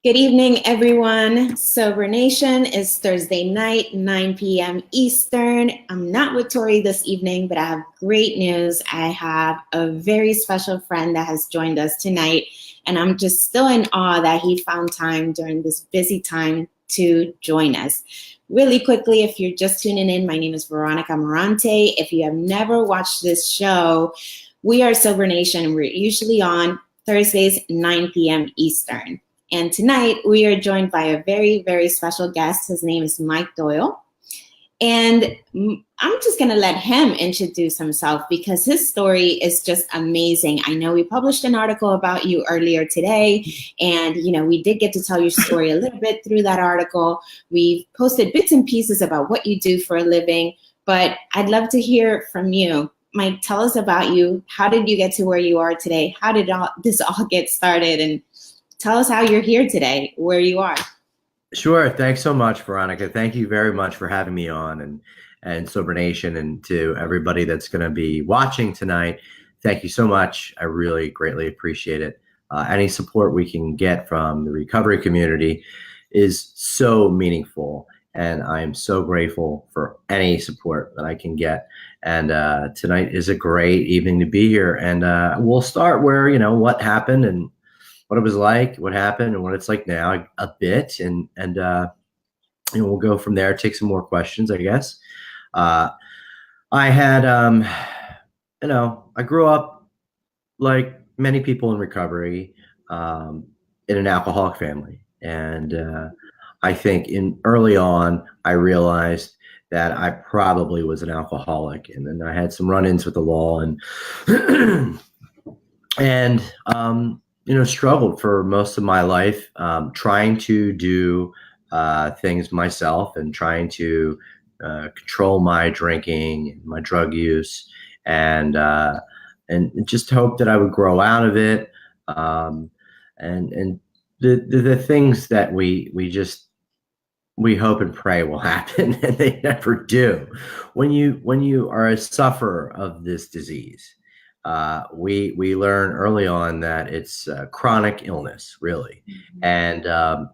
Good evening, everyone. Sober Nation is Thursday night, 9 p.m. Eastern. I'm not with Tori this evening, but I have great news. I have a very special friend that has joined us tonight, and I'm just still in awe that he found time during this busy time to join us. Really quickly, if you're just tuning in, my name is Veronica Morante. If you have never watched this show, we are Sober Nation. We're usually on Thursdays, 9 p.m. Eastern. And tonight we are joined by a very, very special guest. His name is Mike Doyle. And I'm just going to let him introduce himself because his story is just amazing. I know we published an article about you earlier today, and we did get to tell your story a little bit through that article. We've posted bits and pieces about what you do for a living, but I'd love to hear from you. Mike, tell us about you. How did you get to where you are today? How did this all get started? And tell us how you're here today, where you are. Sure. Thanks so much, Veronica. Thank you very much for having me on and Sober Nation, and to everybody that's going to be watching tonight. Thank you so much. I really greatly appreciate it. Any support we can get from the recovery community is so meaningful, and I am so grateful for any support that I can get. And tonight is a great evening to be here. And we'll start where, what happened and what it was like, what happened, and what it's like now a bit, and we'll go from there. Take some more questions, I guess. I had, I grew up like many people in recovery, in an alcoholic family, and I think early on I realized that I probably was an alcoholic, and then I had some run-ins with the law, and and struggled for most of my life, trying to do things myself and trying to control my drinking, my drug use, and just hope that I would grow out of it. And the things that we hope and pray will happen, and they never do. When you are a sufferer of this disease, we learn early on that it's chronic illness, really. Mm-hmm. And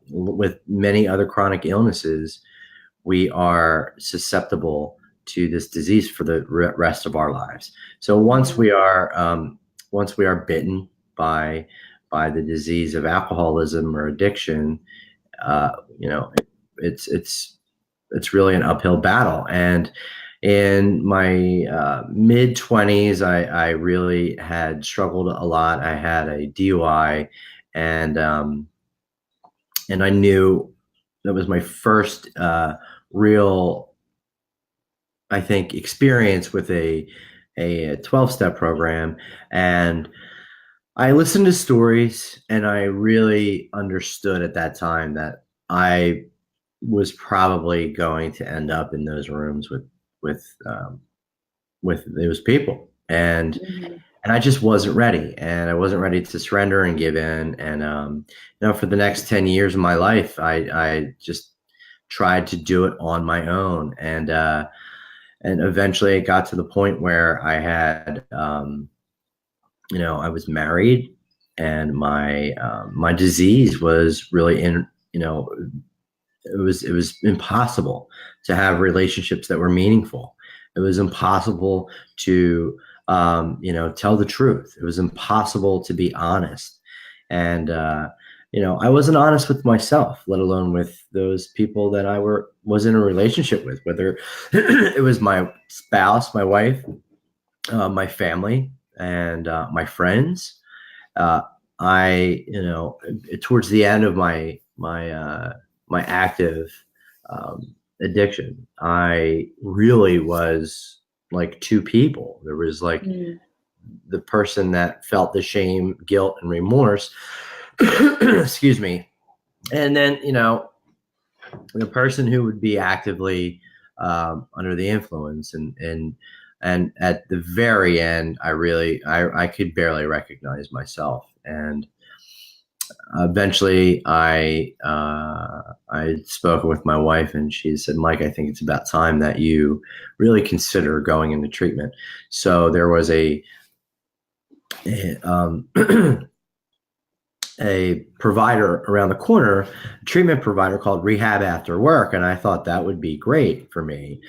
with many other chronic illnesses, we are susceptible to this disease for the rest of our lives. So once we are bitten by the disease of alcoholism or addiction, it's really an uphill battle. And in my mid-20s, I really had struggled a lot. I had a DUI, and I knew that was my first real, I think, experience with a 12-step program. And I listened to stories, and I really understood at that time that I was probably going to end up in those rooms with those people, and mm-hmm. and I just wasn't ready, and I wasn't ready to surrender and give in. And for the next 10 years of my life, I just tried to do it on my own, and eventually it got to the point where I had I was married, and my disease was really it was impossible to have relationships that were meaningful. It was impossible to, tell the truth. It was impossible to be honest. And, I wasn't honest with myself, let alone with those people that I was in a relationship with, whether it was my spouse, my wife, my family, and my friends. Towards the end of my active addiction, I really was like two people. There was like the person that felt the shame, guilt, and remorse, excuse me, and then the person who would be actively under the influence, and at the very end, I could barely recognize myself. And eventually I spoke with my wife, and she said, "Mike, I think it's about time that you really consider going into treatment." So there was a a provider around the corner, a treatment provider called Rehab After Work, and I thought that would be great for me.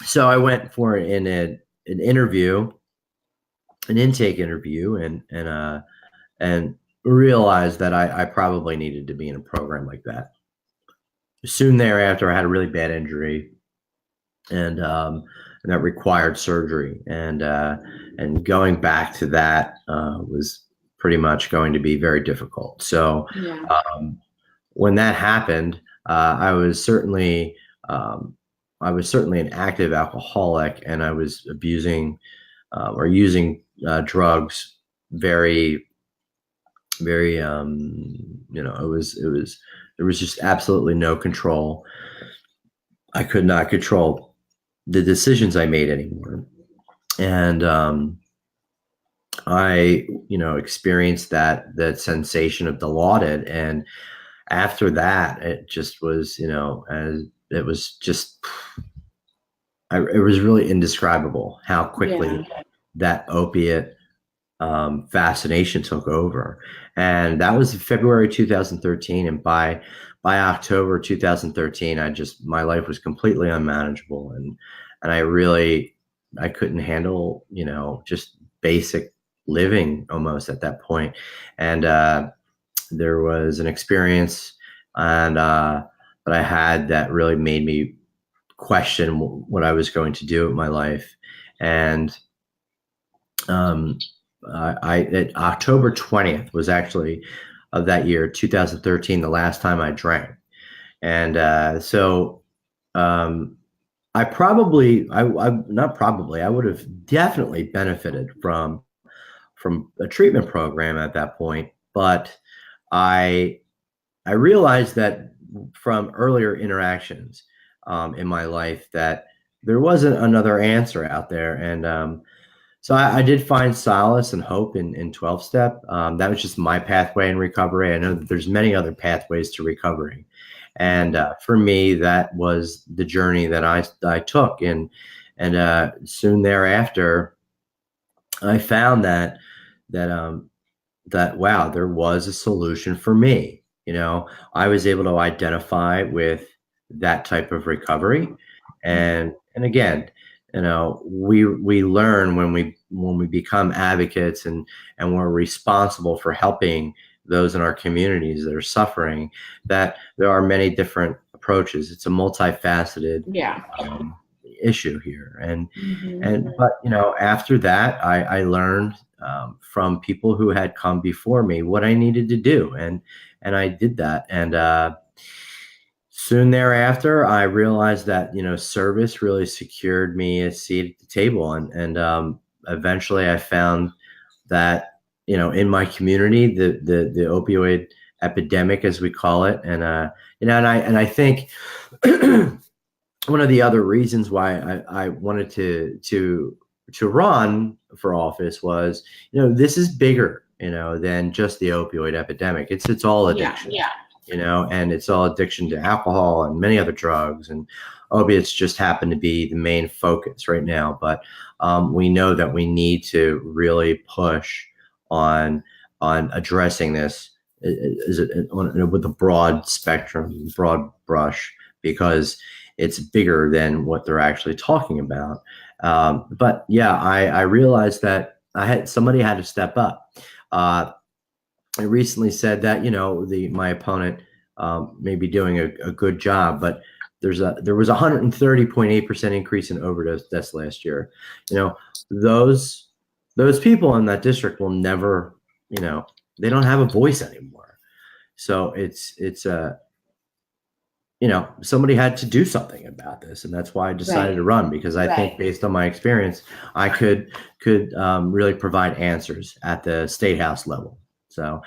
So I went for an interview, an intake interview, and realized that I probably needed to be in a program like that. Soon thereafter, I had a really bad injury, and that required surgery, and going back to that was pretty much going to be very difficult. So when that happened, I was certainly an active alcoholic, and I was abusing or using drugs very, very, there was just absolutely no control. I could not control the decisions I made anymore. And I, experienced that sensation of the lauded. And after that, it just was, it was just, it was really indescribable how quickly that opiate fascination took over. And that was February 2013. And by October 2013, my life was completely unmanageable. And I couldn't handle, just basic living almost at that point. And there was an experience that I had that really made me question what I was going to do with my life. And October 20th was actually of that year, 2013, the last time I drank. And I would have definitely benefited from a treatment program at that point. But I realized that from earlier interactions in my life that there wasn't another answer out there. And so I did find solace and hope in 12-step. That was just my pathway in recovery. I know that there's many other pathways to recovery. And for me, that was the journey that I took. And soon thereafter, I found that wow, there was a solution for me. I was able to identify with that type of recovery. And again, we learn when we become advocates and we're responsible for helping those in our communities that are suffering, that there are many different approaches. It's a multifaceted issue here. But after that, I learned from people who had come before me what I needed to do, and I did that. And soon thereafter, I realized that service really secured me a seat at the table, and eventually I found that in my community, the opioid epidemic, as we call it, and I think one of the other reasons why I wanted to run for office was this is bigger than just the opioid epidemic. It's all addiction. And it's all addiction to alcohol and many other drugs, and opiates just happen to be the main focus right now. But we know that we need to really push on addressing this with a broad spectrum, broad brush, because it's bigger than what they're actually talking about. But yeah, I realized that somebody had to step up. I recently said that my opponent may be doing a good job, but there was 130.8% increase in overdose deaths last year. Those people in that district will never, they don't have a voice anymore. So it's somebody had to do something about this, and that's why I decided to run, because I think based on my experience, I could really provide answers at the state house level. So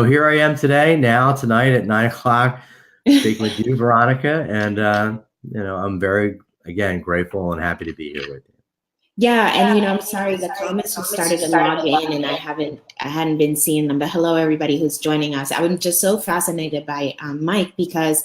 here I am tonight at 9:00, speaking with you, Veronica, and I'm very, again, grateful and happy to be here with you. Yeah, and I'm sorry, the comments just started to log in, and I hadn't been seeing them. But hello, everybody who's joining us. I'm just so fascinated by Mike, because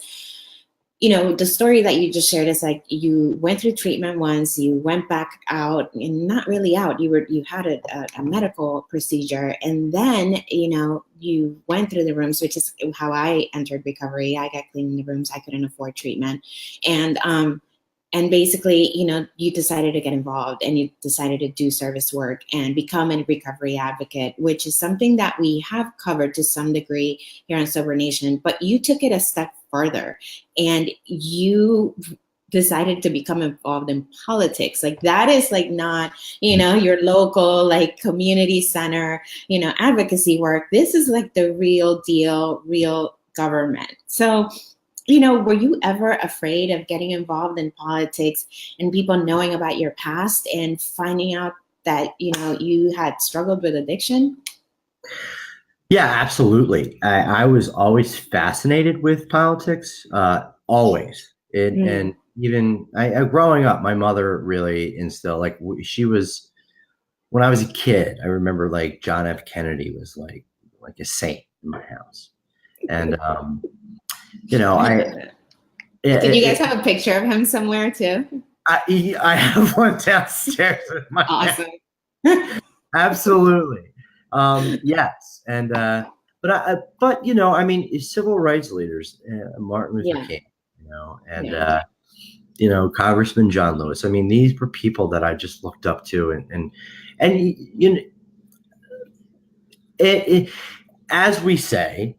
the story that you just shared is like you went through treatment once, you went back out, and not really out. You had a medical procedure, and then you went through the rooms, which is how I entered recovery. I got clean in the rooms. I couldn't afford treatment, and basically, you decided to get involved and you decided to do service work and become a recovery advocate, which is something that we have covered to some degree here on Sober Nation. But you took it a step further and you decided to become involved in politics. Like that is like not, your local like community center, advocacy work. This is like the real deal, real government. So were you ever afraid of getting involved in politics and people knowing about your past and finding out that, you had struggled with addiction? Yeah, absolutely. I was always fascinated with politics, always. And even growing up, my mother really instilled, like she was, when I was a kid, I remember like John F. Kennedy was like a saint in my house. And, Did you guys have a picture of him somewhere too? I have one downstairs in my awesome. Absolutely. Yes. And, but I mean, civil rights leaders, Martin Luther King, and, Congressman John Lewis. I mean, these were people that I just looked up to and as we say,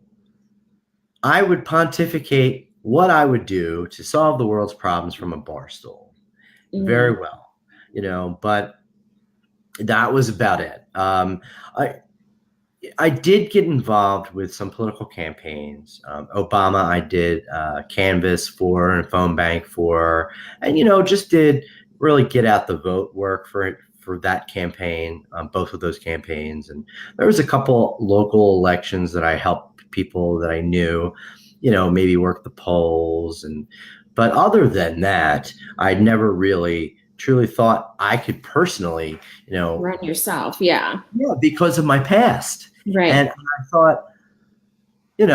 I would pontificate what I would do to solve the world's problems from a bar stool. Very well, but that was about it. I did get involved with some political campaigns. Obama, I did canvass for and phone bank for, and just did really get out the vote work for that campaign, both of those campaigns. And there was a couple local elections that I helped people that I knew, maybe work the polls. But other than that, I'd never really truly thought I could personally, run yourself. Yeah, because of my past. Right. And I thought, and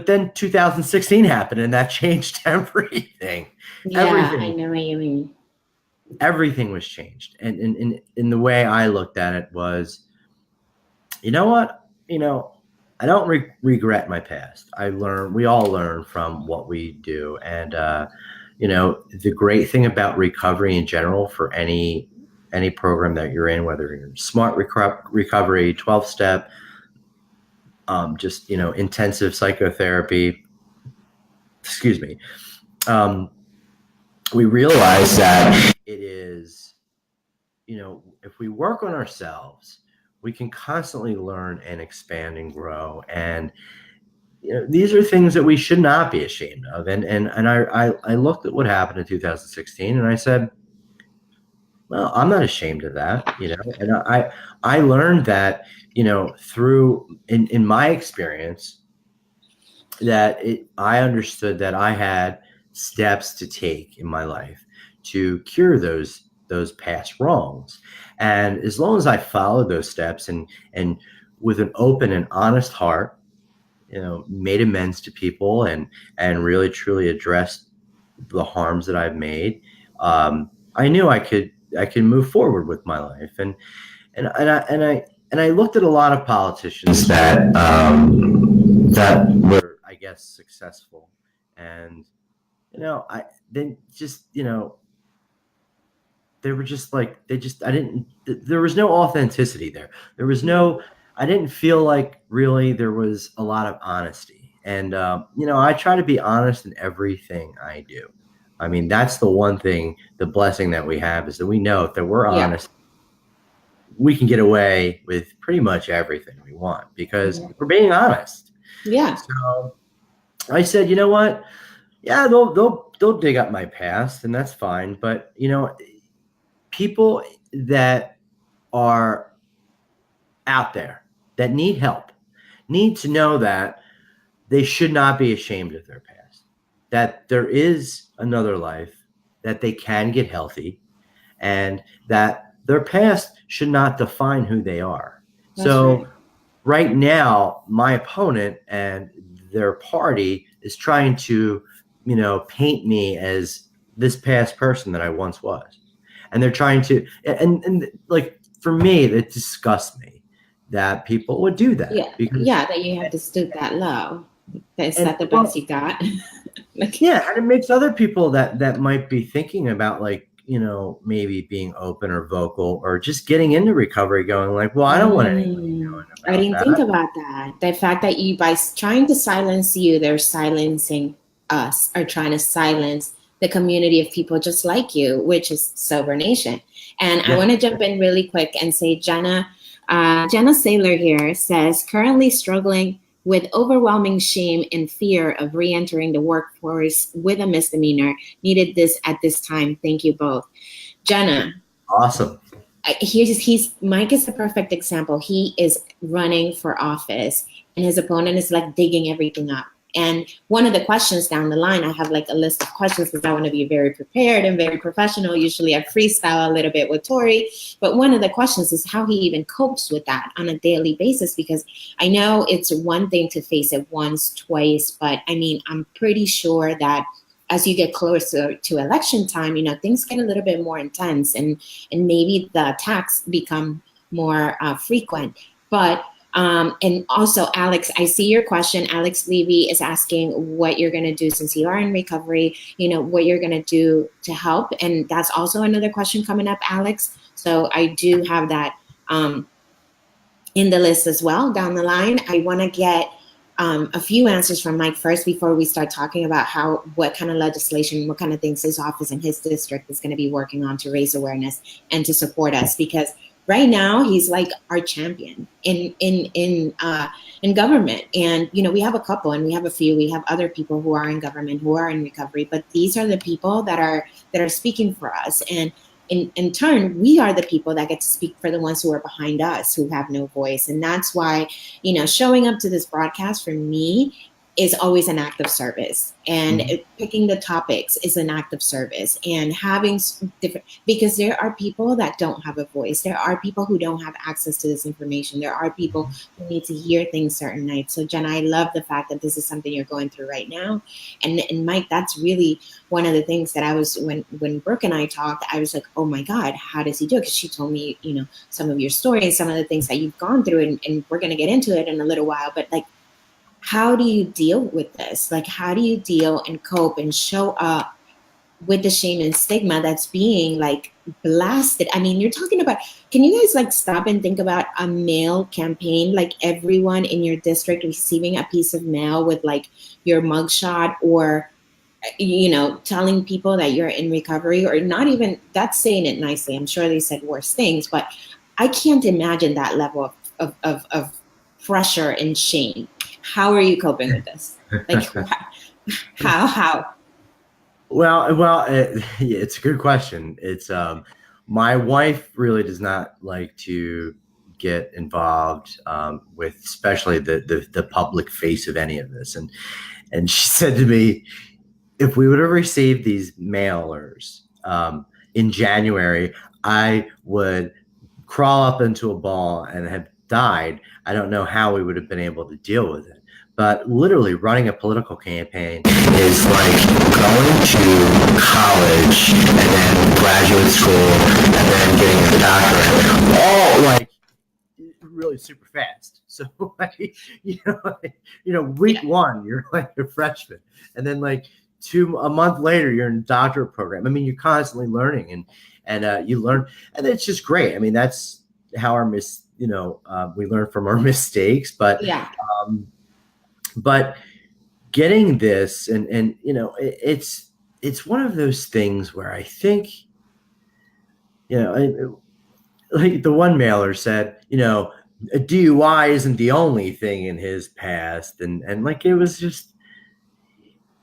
then 2016 happened and that changed everything. Yeah, everything. I know what you mean. Everything was changed. And in the way I looked at it was, you know what, I don't regret my past. We all learn from what we do. And, the great thing about recovery in general for any program that you're in, whether you're in smart recovery, 12-step, just, intensive psychotherapy, we realize that it is, if we work on ourselves, we can constantly learn and expand and grow. And these are things that we should not be ashamed of. And I looked at what happened in 2016 and I said, well, I'm not ashamed of that, and I learned that, through in my experience that I understood that I had steps to take in my life to cure those past wrongs. And as long as I followed those steps and with an open and honest heart, made amends to people and really truly addressed the harms that I've made, I knew I could move forward with my life. And I looked at a lot of politicians that were, I guess, successful, and they were just like, there was no authenticity there. I didn't feel like really there was a lot of honesty. And, I try to be honest in everything I do. I mean, that's the one thing, the blessing that we have is that we know if we're honest, we can get away with pretty much everything we want because we're being honest. Yeah. So I said, you know what? Yeah, they'll dig up my past and that's fine. But, people that are out there that need help need to know that they should not be ashamed of their past, that there is another life, that they can get healthy, and that their past should not define who they are. That's so right. right now, my opponent and their party is trying to, paint me as this past person that I once was. And they're trying to, and like, for me, it disgusts me that people would do that, Yeah, because, yeah, that you have to stoop that low. Is and that the best well, you got? Like, yeah, and it makes other people that might be thinking about, like, maybe being open or vocal or just getting into recovery, going like, well, I don't want anybody knowing I about didn't think that. about that. The fact that you, by trying to silence you, they're silencing us, or trying to silence the community of people just like you, which is Sober Nation. And I Yeah. want to jump in really quick and say, Jenna Saylor here says, currently struggling with overwhelming shame and fear of re-entering the workforce with a misdemeanor. Needed this at this time. Thank you both. Jenna, Awesome. he's Mike is the perfect example. He is running for office, and his opponent is like digging everything up. And one of the questions down the line, I have like a list of questions because I want to be very prepared and very professional. Usually I freestyle a little bit with Tori, but one of the questions is how he even copes with that on a daily basis, because I know it's one thing to face it once, twice, but I mean, I'm pretty sure that as you get closer to election time, things get a little bit more intense, and maybe the attacks become more frequent. But and also, Alex, I see your question. Alex Levy is asking what you're going to do since you are in recovery, what you're going to do to help. And that's also another question coming up, Alex. So I do have that in the list as well down the line. I want to get a few answers from Mike first before we start talking about what kind of legislation, what kind of things his office and his district is going to be working on to raise awareness and to support us. Because right now he's like our champion in government. And we have a couple, and we have a few. We have other people who are in government who are in recovery, but these are the people that are speaking for us. And in turn, we are the people that get to speak for the ones who are behind us, who have no voice. And that's why, showing up to this broadcast for me is always an act of service. And picking the topics is an act of service. And having different, because there are people that don't have a voice. There are people who don't have access to this information. There are people who need to hear things certain nights. So Jen, I love the fact that this is something you're going through right now. And Mike, that's really one of the things that I was, when Brooke and I talked, I was like, oh my God, how does he do it? Because she told me, some of your stories, some of the things that you've gone through, and we're going to get into it in a little while. But like, how do you deal with this? Like, how do you deal and cope and show up with the shame and stigma that's being like blasted? I mean, you're talking about, can you guys like stop and think about a mail campaign, like everyone in your district receiving a piece of mail with like your mugshot, or telling people that you're in recovery, or not even, that's saying it nicely. I'm sure they said worse things, but I can't imagine that level of pressure and shame. How are you coping with this? Like, how? Well, it's a good question. It's my wife really does not like to get involved with, especially the public face of any of this, and she said to me, if we would have received these mailers in January, I would crawl up into a ball and have died. I don't know how we would have been able to deal with it. But literally running a political campaign is like going to college and then graduate school and then getting a doctorate, all like really super fast. So like, week one, you're like a freshman, and then like a month later, you're in a doctorate program. I mean, you're constantly learning, and you learn, and it's just great. I mean, that's how we learn from our mistakes. But Yeah. But getting this, and it's one of those things where I think, like the one mailer said, a DUI isn't the only thing in his past, and like it was just,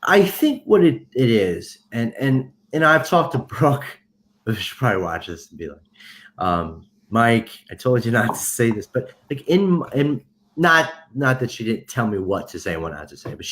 I think what it is, and I've talked to Brooke, who should probably watch this and be like, Mike, I told you not to say this, but like in not that she didn't tell me what to say and what not to say, but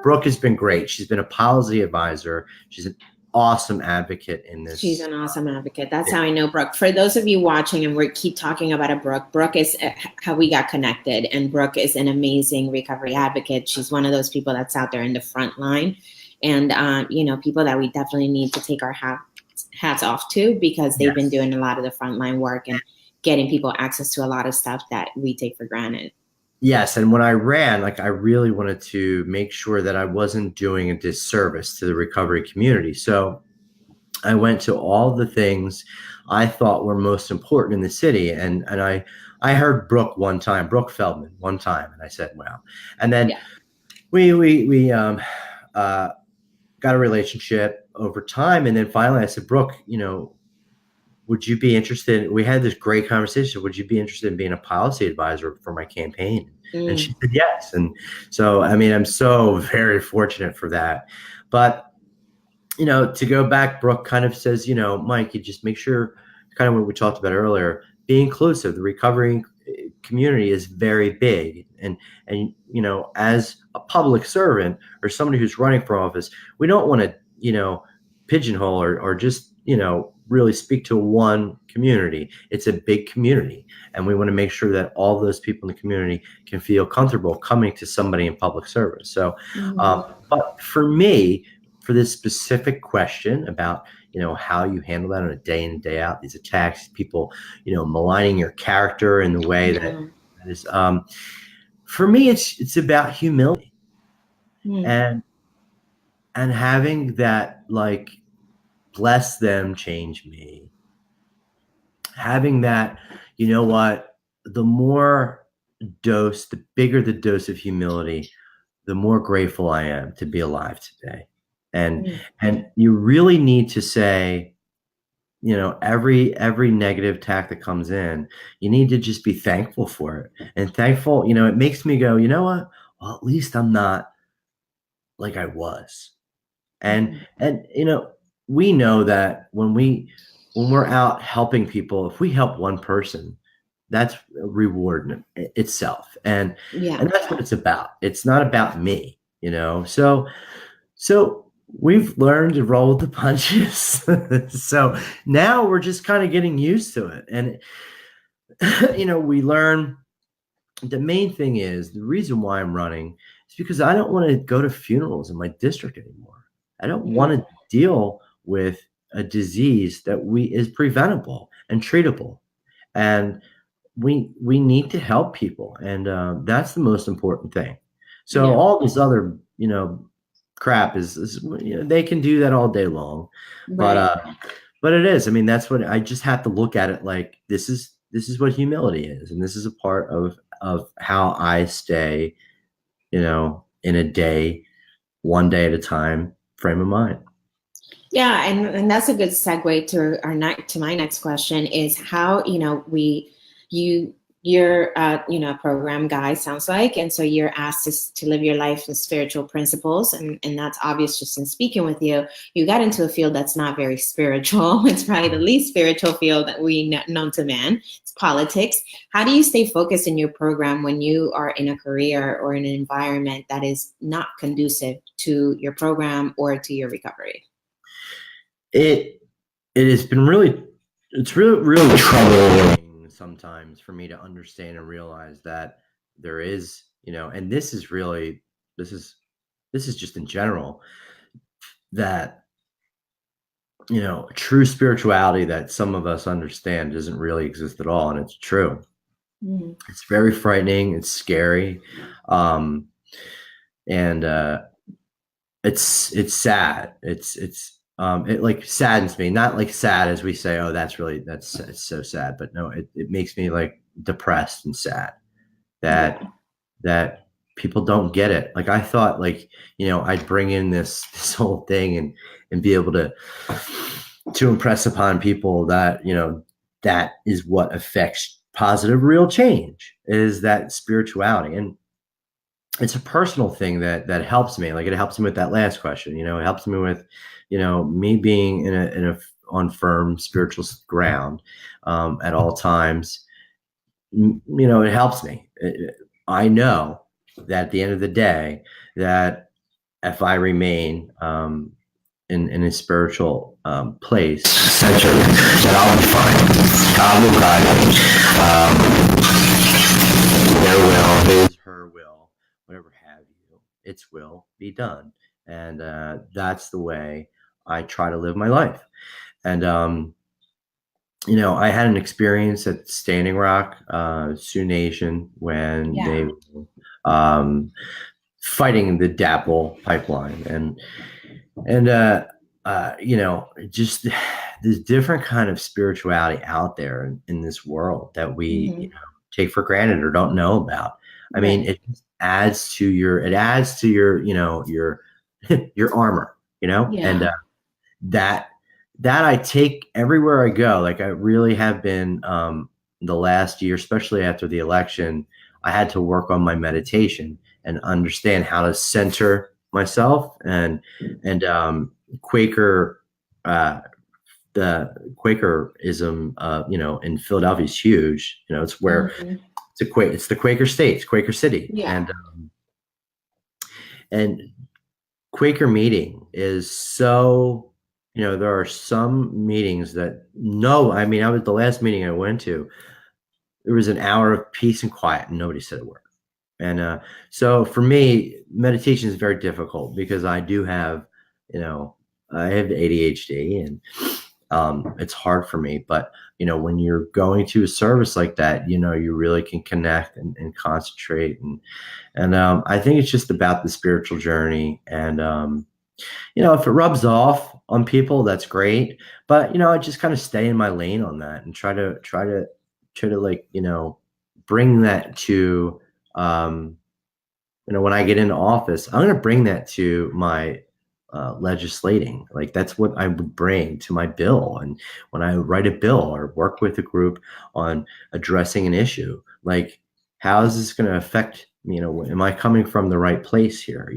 Brooke has been great. She's been a policy advisor. She's awesome advocate in She's this. an awesome advocate. That's how I know Brooke. For those of you watching, and we keep talking about it, Brooke is how we got connected. And Brooke is an amazing recovery advocate. She's one of those people that's out there in the front line. And, people that we definitely need to take our hats off to, because they've been doing a lot of the frontline work and getting people access to a lot of stuff that we take for granted. Yes, and when I ran, I really wanted to make sure that I wasn't doing a disservice to the recovery community. So I went to all the things I thought were most important in the city, and I heard Brooke Feldman one time, and I said, "Wow!" And then we got a relationship over time, and then finally I said, "Brooke, would you be interested?" We had this great conversation. Would you be interested in being a policy advisor for my campaign? And she said yes. And so, I mean, I'm so very fortunate for that. But, to go back, Brooke kind of says, Mike, you just make sure, kind of what we talked about earlier, be inclusive. The recovery community is very big. And, as a public servant or somebody who's running for office, we don't want to, pigeonhole or just, really speak to one community. It's a big community, and we want to make sure that all those people in the community can feel comfortable coming to somebody in public service. So, but for me, for this specific question about, how you handle that on a day in and day out, these attacks, people, maligning your character in the way that is, for me, it's about humility and having that, bless them, change me. Having that, the more the bigger the dose of humility, the more grateful I am to be alive today. And you really need to say, every negative attack that comes in, you need to just be thankful for it. And thankful, it makes me go, you know what? Well, at least I'm not like I was. And we know that when we're out helping people, if we help one person, that's a reward in itself. And that's what it's about. It's not about me, So we've learned to roll with the punches. So now we're just kind of getting used to it. And we learn, the main thing is, the reason why I'm running is because I don't want to go to funerals in my district anymore. I don't want to deal with a disease that is preventable and treatable. And we need to help people. And that's the most important thing. So all this other, crap is they can do that all day long. Right. But it is, I mean, that's what I just have to look at it like, this is what humility is. And this is a part of how I stay, in a day, one day at a time frame of mind. Yeah, and that's a good segue to my next question is how, you're a program guy, sounds like, and so you're asked to live your life with spiritual principles, and that's obvious just in speaking with you. You got into a field that's not very spiritual. It's probably the least spiritual field that we know to man. It's politics. How do you stay focused in your program when you are in a career or in an environment that is not conducive to your program or to your recovery? It has been really troubling sometimes for me to understand and realize that there is, and this is just in general, that, true spirituality that some of us understand doesn't really exist at all. And it's true. It's very frightening. It's scary. And it's sad. It like saddens me, not like sad as we say, oh, it's so sad, but no, it makes me like depressed and sad that people don't get it. Like, I thought, like, I'd bring in this whole thing and be able to impress upon people that, that is what affects positive, real change, is that spirituality. And it's a personal thing that helps me. Like, it helps me with that last question. It helps me with, me being on firm spiritual ground at all times. It helps me. I know that at the end of the day, that if I remain in a spiritual place, essentially, that I'll be fine. God will guide me. Their will, His, her will, whatever have you, its will be done. And that's the way I try to live my life. And I had an experience at Standing Rock, Sioux Nation, when they were fighting the DAPL pipeline, and just this different kind of spirituality out there in this world that we take for granted or don't know about. I mean, it adds to your your armor, and that I take everywhere I go. Like I really have been the last year, especially after the election, I had to work on my meditation and understand how to center myself and Quaker, the Quakerism, in Philadelphia is huge. It's where it's the Quaker states, Quaker City, and Quaker meeting is so. There are some meetings that I was the last meeting I went to. There was an hour of peace and quiet, and nobody said a word. And so for me, meditation is very difficult because I do have, I have ADHD, and it's hard for me. But when you're going to a service like that, you really can connect and concentrate, and I think it's just about the spiritual journey. And if it rubs off on people, that's great. But I just kind of stay in my lane on that and try to like bring that to when I get into office, I'm going to bring that to my legislating. Like that's what I would bring to my bill. And when I write a bill or work with a group on addressing an issue, like how is this going to affect, am I coming from the right place here?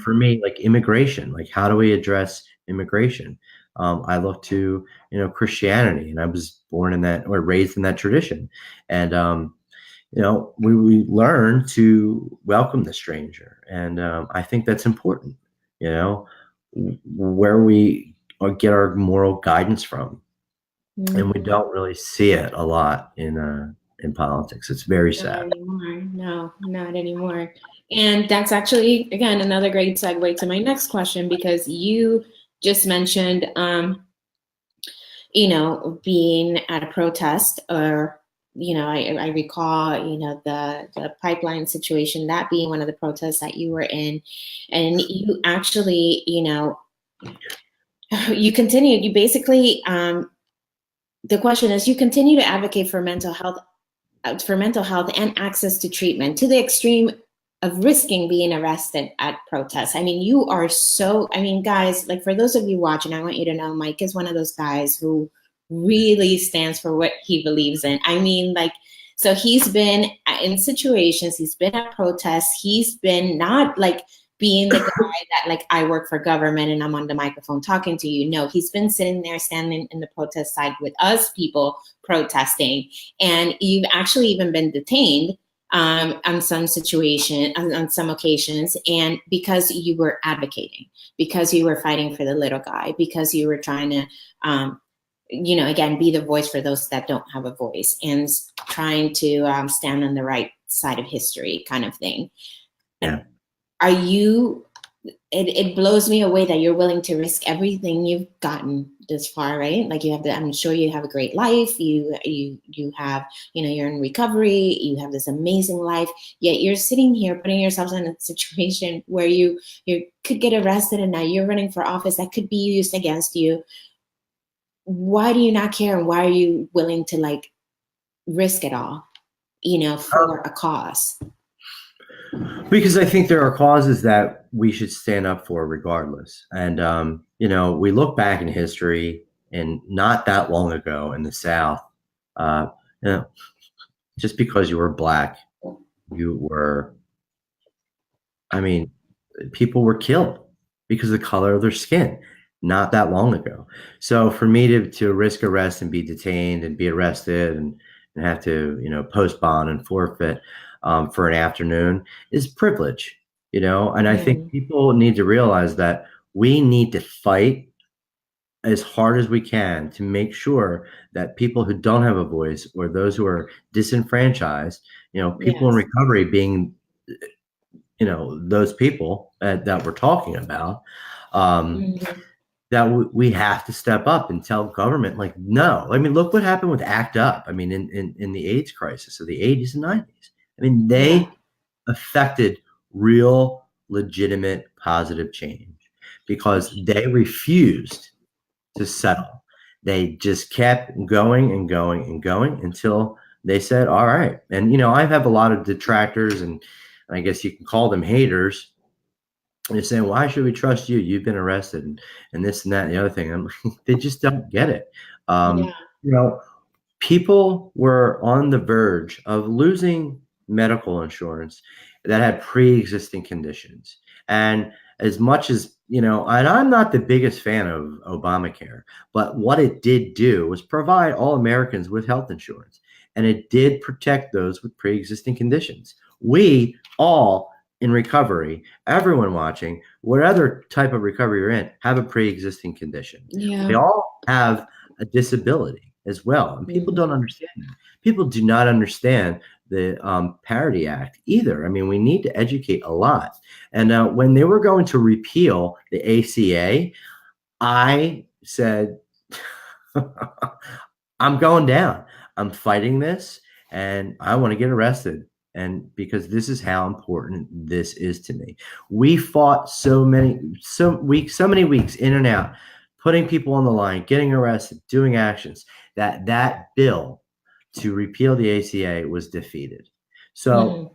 For me, like immigration, like how do we address immigration? I look to, Christianity, and I was born in that or raised in that tradition. And, we learn to welcome the stranger. And I think that's important, where we get our moral guidance from. And we don't really see it a lot in politics. It's very sad. Not anymore. No, not anymore. And that's actually, again, another great segue to my next question, because you just mentioned, being at a protest, or, I recall, the pipeline situation, that being one of the protests that you were in, and you actually, you continued, you basically, the question is, you continue to advocate for mental health and access to treatment to the extreme of risking being arrested at protests. I mean, you are guys, like for those of you watching, I want you to know Mike is one of those guys who really stands for what he believes in. I mean, like, so he's been in situations, he's been at protests, he's been not like being the guy that like, I work for government and I'm on the microphone talking to you. No, he's been sitting there standing in the protest side with us people protesting. And you've actually even been detained on some occasions, and because you were advocating, because you were fighting for the little guy, because you were trying to, again, be the voice for those that don't have a voice, and trying to stand on the right side of history, kind of thing. Yeah. It blows me away that you're willing to risk everything you've gotten this far, right? Like I'm sure you have a great life. You have, you're in recovery, you have this amazing life, yet you're sitting here putting yourself in a situation where you could get arrested, and now you're running for office that could be used against you. Why do you not care? And why are you willing to like risk it all, for a cause? Because I think there are causes that we should stand up for regardless. And, we look back in history, and not that long ago in the South, just because you were Black, people were killed because of the color of their skin not that long ago. So for me to risk arrest and be detained and be arrested and have to, post bond and forfeit for an afternoon is privilege, and I think people need to realize that we need to fight as hard as we can to make sure that people who don't have a voice, or those who are disenfranchised, people in Yes. recovery being, those people that we're talking about, Mhm. that we have to step up and tell government, like, no. I mean, look what happened with ACT UP. I mean, in the AIDS crisis of the 80s and 90s. I mean, Yeah. they affected real, legitimate, positive change because they refused to settle. They just kept going and going and going until they said, all right. And, I have a lot of detractors, and I guess you can call them haters. They're saying, why should we trust you? You've been arrested, and this and that and the other thing. I'm like, they just don't get it. Yeah. Um, you know, People were on the verge of losing medical insurance that had pre-existing conditions. And as much as, and I'm not the biggest fan of Obamacare, but what it did do was provide all Americans with health insurance. And it did protect those with pre-existing conditions. We all in recovery, everyone watching, whatever type of recovery you're in, have a pre-existing condition. We Yeah. all have a disability as well, and people don't Mhm. understand that. People do not understand the Parity Act either. I mean, we need to educate a lot. And when they were going to repeal the ACA, I said, I'm going down. I'm fighting this, and I want to get arrested. And because this is how important this is to me. We fought so many weeks in and out, putting people on the line, getting arrested, doing actions, that bill to repeal the ACA was defeated. So,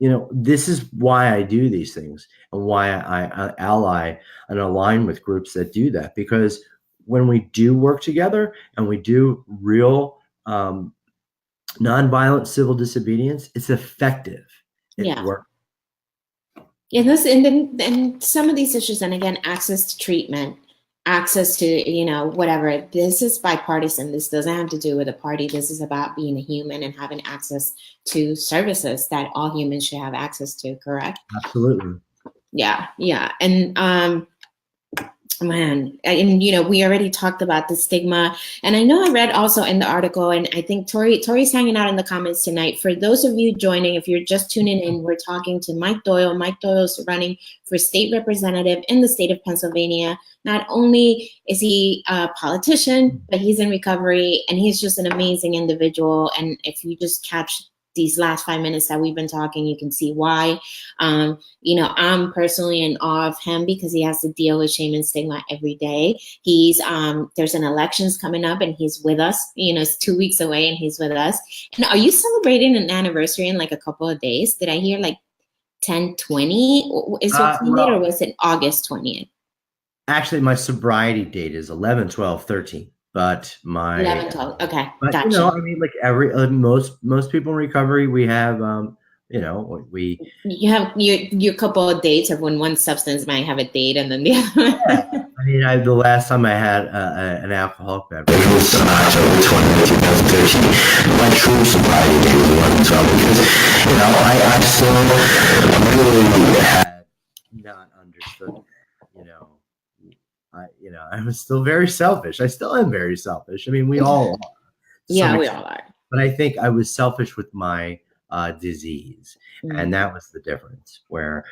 Mhm. this is why I do these things, and why I ally and align with groups that do that, because when we do work together and we do real nonviolent civil disobedience, it's effective. It Yeah. works. And this, and then, and some of these issues, and again, access to treatment, access to, whatever. This is bipartisan. This doesn't have to do with a party. This is about being a human and having access to services that all humans should have access to. Correct? Absolutely. Yeah. Yeah. And man, and we already talked about the stigma, and I know I read also in the article, and I think Tori's hanging out in the comments tonight. For those of you joining, if you're just tuning in, we're talking to Mike Doyle. Mike Doyle's running for state representative in the state of Pennsylvania. Not only is he a politician, but he's in recovery, and he's just an amazing individual. And if you just catch these last 5 minutes that we've been talking, you can see why. I'm personally in awe of him because he has to deal with shame and stigma every day. He's there's an elections coming up, and he's with us. It's 2 weeks away, and he's with us. And are you celebrating an anniversary in like a couple of days? Did I hear like 10/20 is your date, or Well, was it August 20th? actually, my sobriety date is 11/12/13, but 11, 12. Okay, but gotcha. I mean, like every most people in recovery, we have, we You have your couple of dates of when one substance might have a date, and then the yeah. other. I mean, the last time I had an alcoholic beverage was on October 20th, 2013. My true sobriety date was 11/12 because, I still really had not understood, you know, I was still very selfish. I still am very selfish. I mean, we all are to some Yeah, we extent. all are. But I think I was selfish with my disease. And Mm. that was the difference where,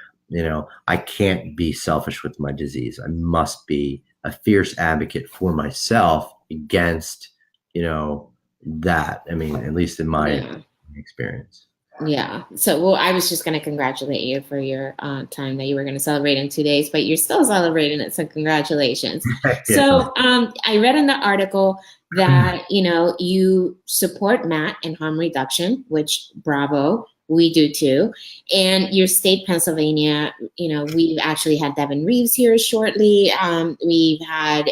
I can't be selfish with my disease. I must be a fierce advocate for myself against, that. I mean, at least in my Yeah. experience. Yeah. So, well, I was just going to congratulate you for your time that you were going to celebrate in 2 days, but you're still celebrating it. So, congratulations. Yeah. So, I read in the article that, you support Matt in harm reduction, which bravo, we do too. And your state, Pennsylvania, we've actually had Devin Reeves here shortly. We've had,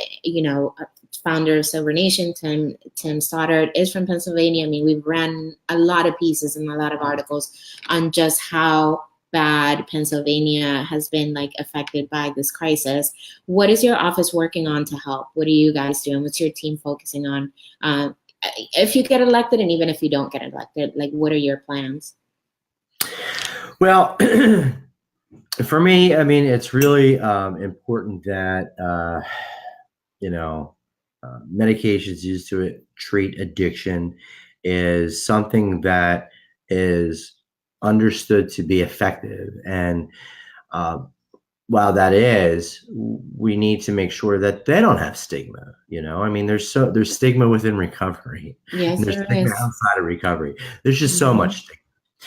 founder of Sober Nation, Tim Stoddard, is from Pennsylvania. I mean, we've ran a lot of pieces and a lot of articles on just how bad Pennsylvania has been like affected by this crisis. What is your office working on to help? What are you guys doing? What's your team focusing on? If you get elected, and even if you don't get elected, like what are your plans? Well, For me, I mean, it's really important that you know, medications used to treat addiction is something that is understood to be effective. And uh, while that is, we need to make sure that they don't have stigma. I mean, there's stigma within recovery, and Yes, there's there stigma is. outside of recovery. There's just so Mhm. much stigma.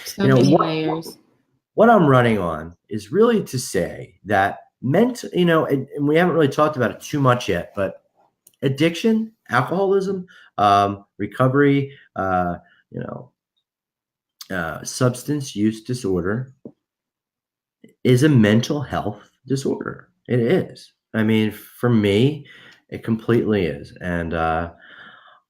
So You know many what? layers. What I'm running on is really to say that and we haven't really talked about it too much yet, but addiction, alcoholism, recovery, you know, substance use disorder is a mental health disorder. It is. I mean, for me, it completely is. And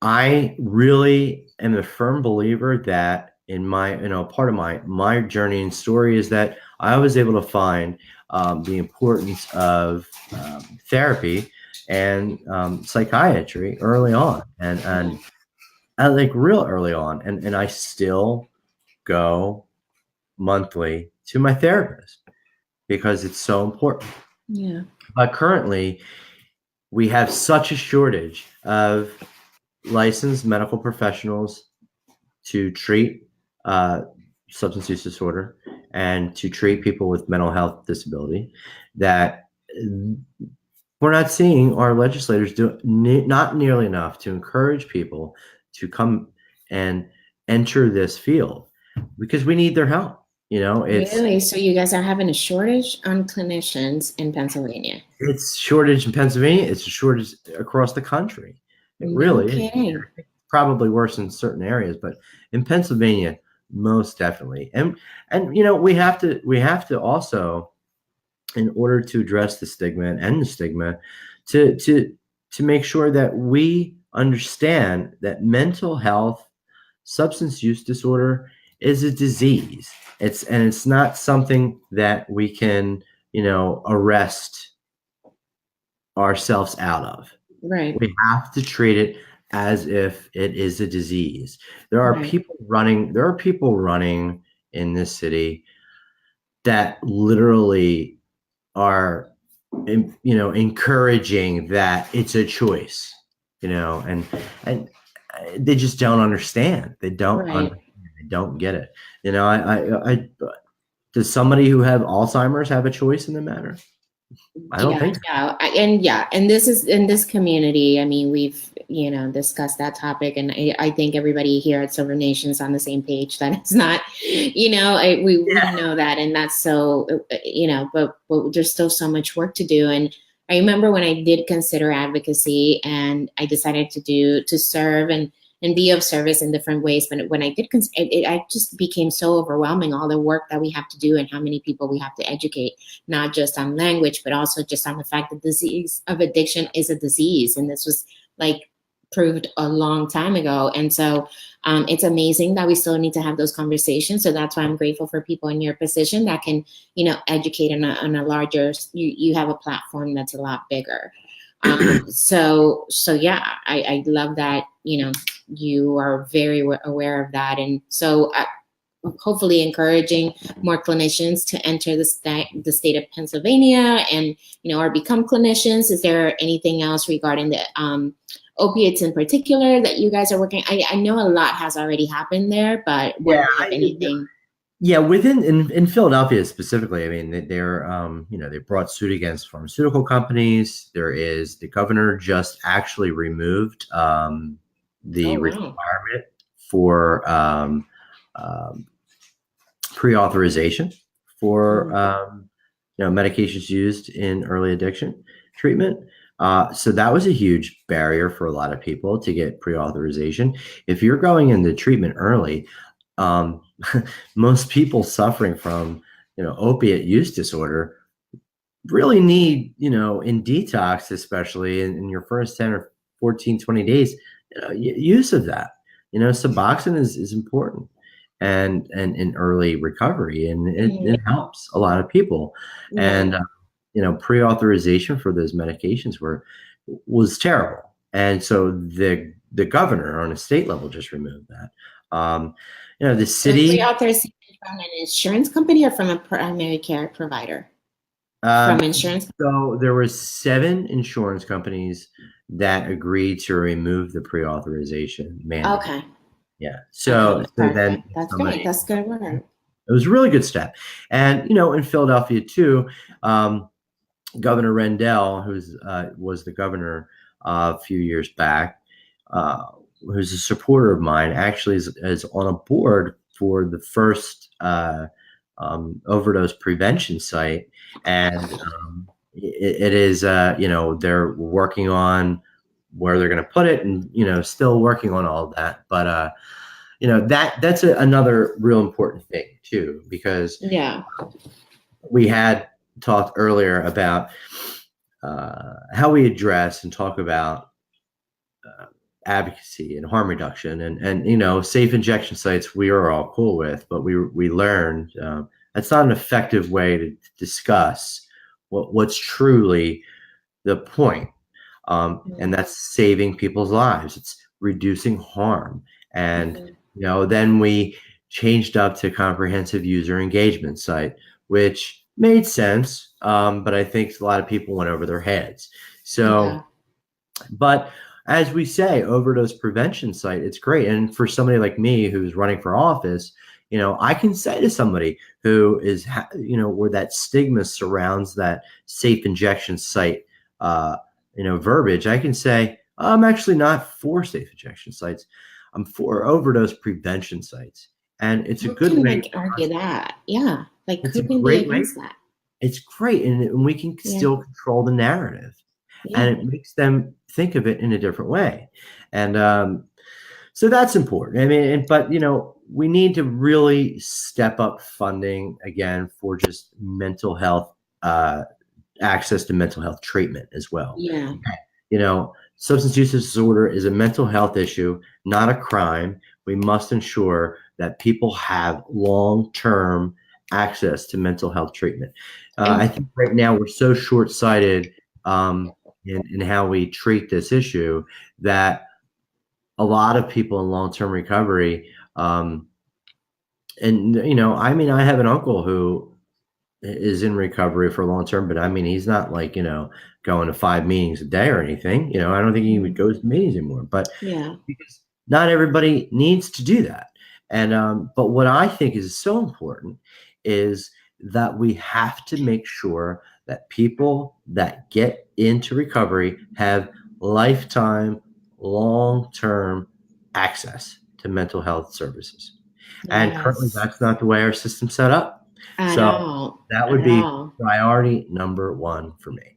I really am a firm believer that in my, part of my journey and story is that I was able to find the importance of therapy and psychiatry early on, and like real early on, and I still go monthly to my therapist because it's so important. Yeah. But currently, we have such a shortage of licensed medical professionals to treat uh, substance use disorder and to treat people with mental health disability that we're not seeing our legislators do not nearly enough to encourage people to come and enter this field because we need their help. It's Really? So you guys are having a shortage on clinicians in Pennsylvania? it's shortage in Pennsylvania. It's a shortage across the country. It No really is. kidding. Probably worse in certain areas, but in Pennsylvania, most definitely. And we have to also, in order to address the stigma and end the stigma, to make sure that we understand that mental health, substance use disorder is a disease. It's not something that we can, arrest ourselves out of. Right. We have to treat it as if it is a disease. Right. There are people running in this city that literally are, encouraging that it's a choice, and they just don't understand. They don't Right. understand. They don't get it. Does somebody who have Alzheimer's have a choice in the matter? I don't Yeah, think so. and this is in this community. I mean, we've discussed that topic, and I think everybody here at Silver Nation's on the same page. That it's not, we Yeah. know that, and that's so but there's still so much work to do. And I remember when I did consider advocacy, and I decided to serve and be of service in different ways. But when I did, I just became so overwhelming, all the work that we have to do and how many people we have to educate, not just on language, but also just on the fact that disease of addiction is a disease. And this was like proved a long time ago. And so it's amazing that we still need to have those conversations. So that's why I'm grateful for people in your position that can, educate on a larger, you have a platform that's a lot bigger. So yeah, I love that, you are very aware of that. And so hopefully encouraging more clinicians to enter the state of Pennsylvania and or become clinicians. Is there anything else regarding the opiates in particular that you guys are working? I know a lot has already happened there, but Yeah, wondering if anything. yeah, in Philadelphia specifically, I mean, they're they brought suit against pharmaceutical companies. The governor just actually removed the Oh wow. requirement for um, pre-authorization for Mm. medications used in early addiction treatment. So that was a huge barrier for a lot of people to get pre-authorization. If you're going into treatment early, um, most people suffering from opiate use disorder really need, in detox, especially in your first 10 or 14, 20 days, use of that. Suboxone is important and in early recovery, and Mm. it helps a lot of people. Right. And pre-authorization for those medications was terrible. And so the governor on a state level just removed that. The So city. pre-authorization from an insurance company or from a primary care provider? Um, From insurance? so there were 7 insurance companies that agreed to remove the pre-authorization mandate. Okay. Yeah. Okay. So then Perfect. That's great. somebody, That's good work. it was a really good step. And, in Philadelphia too, Governor Rendell, who's was the governor a few years back, uh, who's a supporter of mine, actually is on a board for the first overdose prevention site, and it is they're working on where they're going to put it, and still working on all of that, but that's another real important thing too, because Yeah. we had talked earlier about how we address and talk about advocacy and harm reduction, and safe injection sites we are all cool with, but we learned that's not an effective way to discuss what's truly the point, and that's saving people's lives. It's reducing harm, and then we changed up to comprehensive user engagement site, which made sense, but I think a lot of people went over their heads. So, but as we say, overdose prevention site, it's great. And for somebody like me who's running for office, I can say to somebody who is, where that stigma surrounds that safe injection site, verbiage, I can say, I'm actually not for safe injection sites. I'm for overdose prevention sites. And it's a good way to argue that. Yeah. Like, it's who a can great be against that? It's great. And we can still control the narrative. Yeah. And it makes them think of it in a different way. And so that's important. I mean, but we need to really step up funding again for just mental health, access to mental health treatment as well. Yeah. Substance use disorder is a mental health issue, not a crime. We must ensure that people have long-term access to mental health treatment. I think right now we're so short-sighted in how we treat this issue that a lot of people in long-term recovery, I have an uncle who is in recovery for long-term, but I mean, he's not like, going to 5 meetings a day or anything. I don't think he even goes to meetings anymore, but because not everybody needs to do that. And, but what I think is so important is that we have to make sure that people that get into recovery have lifetime, long-term access to mental health services. And currently that's not the way our system's set up. So that would be priority number 1 for me.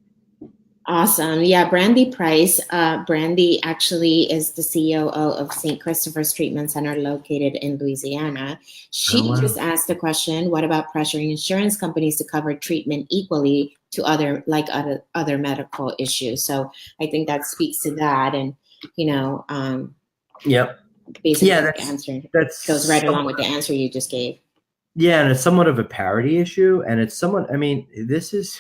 Awesome. Yeah, Brandy Price. Brandy actually is the COO of St. Christopher's Treatment Center located in Louisiana. She just asked the question, what about pressuring insurance companies to cover treatment equally to other medical issues? So I think that speaks to that. And, basically that goes right along with the answer you just gave. Yeah, and it's somewhat of a parity issue. And it's somewhat, I mean, this is,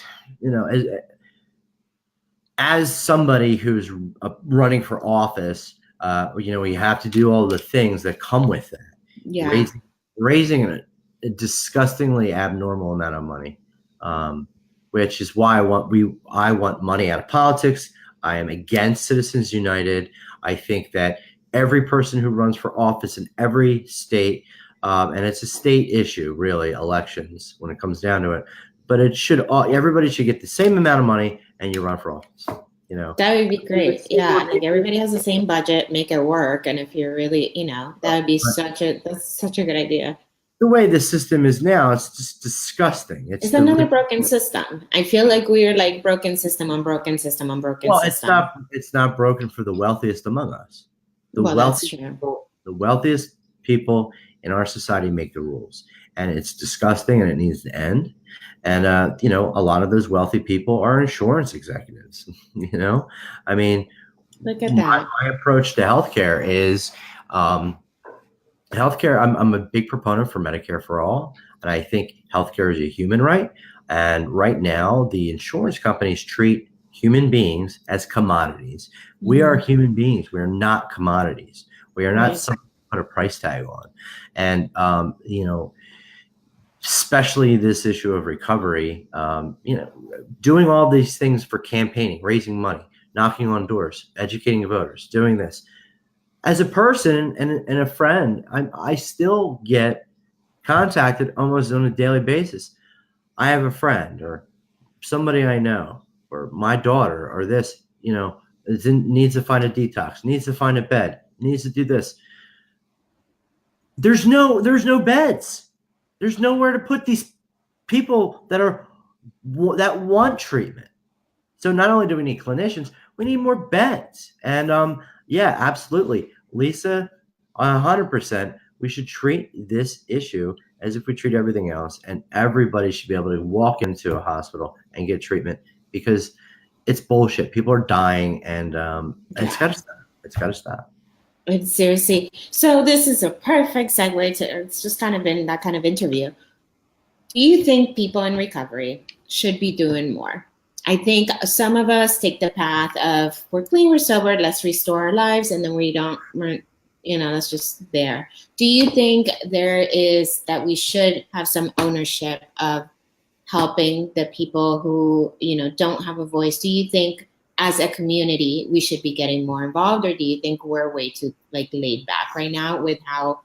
as somebody who's running for office, we have to do all the things that come with that. Yeah. Raising a disgustingly abnormal amount of money, which is why I want money out of politics. I am against Citizens United. I think that every person who runs for office in every state, and it's a state issue, really, elections when it comes down to it, but everybody should get the same amount of money and you run for office. That would be great. Yeah, like everybody has the same budget, make it work. And if you're really, that would be that's such a good idea. The way the system is now, it's just disgusting. It's another broken system. I feel like we're like broken system on broken system on broken system. Well, it's not broken for the wealthiest among us. That's true. The wealthiest people in our society make the rules, and it's disgusting, and it needs to end. And a lot of those wealthy people are insurance executives. I mean, look at that. My approach to healthcare is healthcare. I'm a big proponent for Medicare for all, and I think healthcare is a human right. And right now, the insurance companies treat human beings as commodities. We are human beings. We are not commodities. We are not something to put a price tag on. And especially this issue of recovery, doing all these things for campaigning, raising money, knocking on doors, educating voters, doing this. As a person and a friend, I still get contacted almost on a daily basis. I have a friend or somebody I know or my daughter or this, needs to find a detox, needs to find a bed, needs to do this. There's no beds. There's nowhere to put these people that want treatment. So not only do we need clinicians, we need more beds. And yeah, absolutely, Lisa, 100%. We should treat this issue as if we treat everything else, and everybody should be able to walk into a hospital and get treatment because it's bullshit. People are dying, and it's got to stop. It's got to stop. It's seriously. So this is a perfect segue to. It's just kind of been that kind of interview. Do you think people in recovery should be doing more? I think some of us take the path of we're clean, we're sober, let's restore our lives, and then that's just there. Do you think that we should have some ownership of helping the people who, don't have a voice? Do you think as a community we should be getting more involved, or do you think we're way too laid back right now with how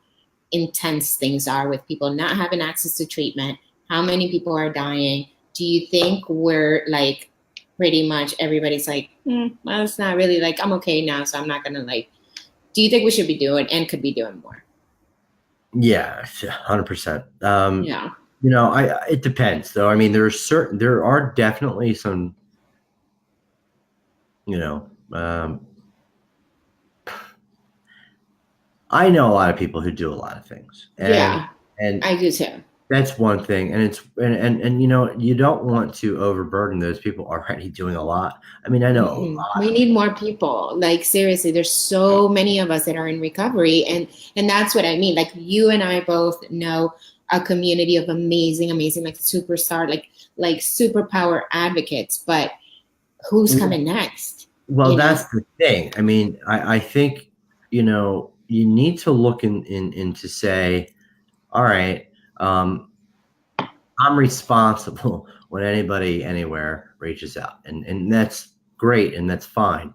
intense things are with people not having access to treatment? How many people are dying? Do you think we're pretty much everybody's well, it's not really I'm okay now, so I'm not gonna do you think we should be doing and could be doing more? Yeah, 100%. Yeah. It depends though. I mean, there are definitely some, I know a lot of people who do a lot of things. And I do too. That's one thing, and it's and you don't want to overburden those people already doing a lot. I mean, I know a lot. We need more people. Seriously, there's so many of us that are in recovery, and that's what I mean. You and I both know a community of amazing superstar, superpower advocates. But who's coming next? Well, that's the thing. I mean, I think you need to look in to say, all right. I'm responsible when anybody anywhere reaches out, and that's great and that's fine.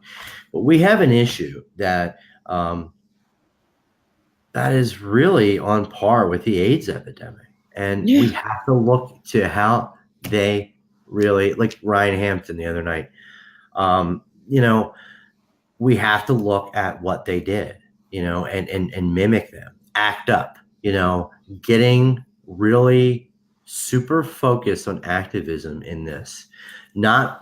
But we have an issue that is really on par with the AIDS epidemic, and we have to look to how they really, like Ryan Hampton the other night. We have to look at what they did, and mimic them, act up, getting really super focused on activism in this, not